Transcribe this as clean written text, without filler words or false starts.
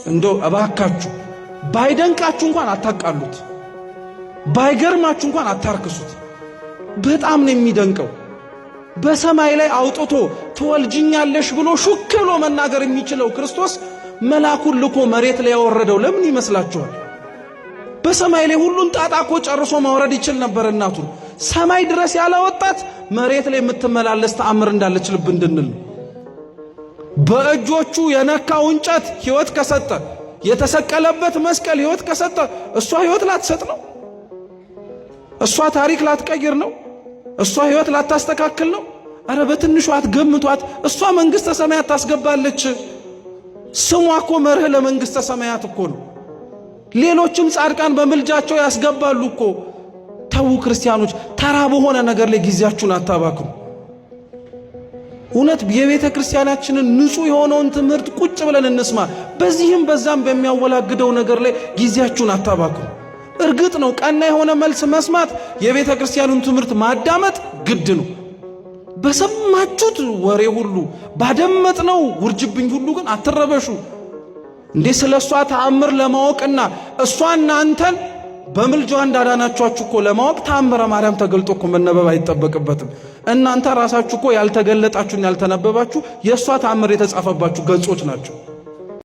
እንደው እባካችሁ ባይደንቃችሁ እንኳን አታቃሉት፣ ባይገርማችሁ እንኳን አታርክሱት። በጣም ነው የሚደንቀው። በሰማይ ላይ አውጥቶ ትወልጅኛለሽ ብሎ ሹክ ብሎ መናገር የሚችለው ክርስቶስ መልአኩን ልኮ መሬት ላይ ያወረደው ለምን ይመስላችኋል? በሰማይ ላይ ሁሉን ጣጣ እኮ ጨርሶ ማውረድ ይችል ነበር እናቱን። ሰማይ ድረስ ያላወጣት መሬት ላይ የምትመላለስ ተአምር እንዳለች ልብ እንድንል። በእጆቹ የነካው እንጨት ሕይወት ከሰጠ፣ የተሰቀለበት መስቀል ሕይወት ከሰጠ፣ እሷ ሕይወት ላትሰጥ ነው? እሷ ታሪክ ላትቀይር ነው? እሷ ሕይወት ላታስተካክል ነው? አረ በትንሹ አትገምቷት። እሷ መንግሥተ ሰማያት ታስገባለች። ስሟ እኮ መርህ ለመንግሥተ ሰማያት እኮ ነው። ሌሎችም ጻድቃን በምልጃቸው ያስገባሉ እኮ። ተው ክርስቲያኖች፣ ተራ በሆነ ነገር ላይ ጊዜያችሁን አታባክኑ። እውነት የቤተ ክርስቲያናችንን ንጹህ የሆነውን ትምህርት ቁጭ ብለን እንስማ። በዚህም በዛም በሚያወላግደው ነገር ላይ ጊዜያችሁን አታባክኑ። እርግጥ ነው ቀና የሆነ መልስ መስማት፣ የቤተ ክርስቲያኑን ትምህርት ማዳመጥ ግድ ነው። በሰማችሁት ወሬ ሁሉ ባደመጥነው ውርጅብኝ ሁሉ ግን አትረበሹ። እንዴ ስለሷ ተአምር ለማወቅና እሷ እናንተን በምልጃዋ እንዳዳናችኋችሁ እኮ ለማወቅ ተአምረ ማርያም ተገልጦ እኮ መነበብ አይጠበቅበትም። እናንተ ራሳችሁ እኮ ያልተገለጣችሁና ያልተነበባችሁ የሷ ተአምር የተጻፈባችሁ ገጾች ናቸው።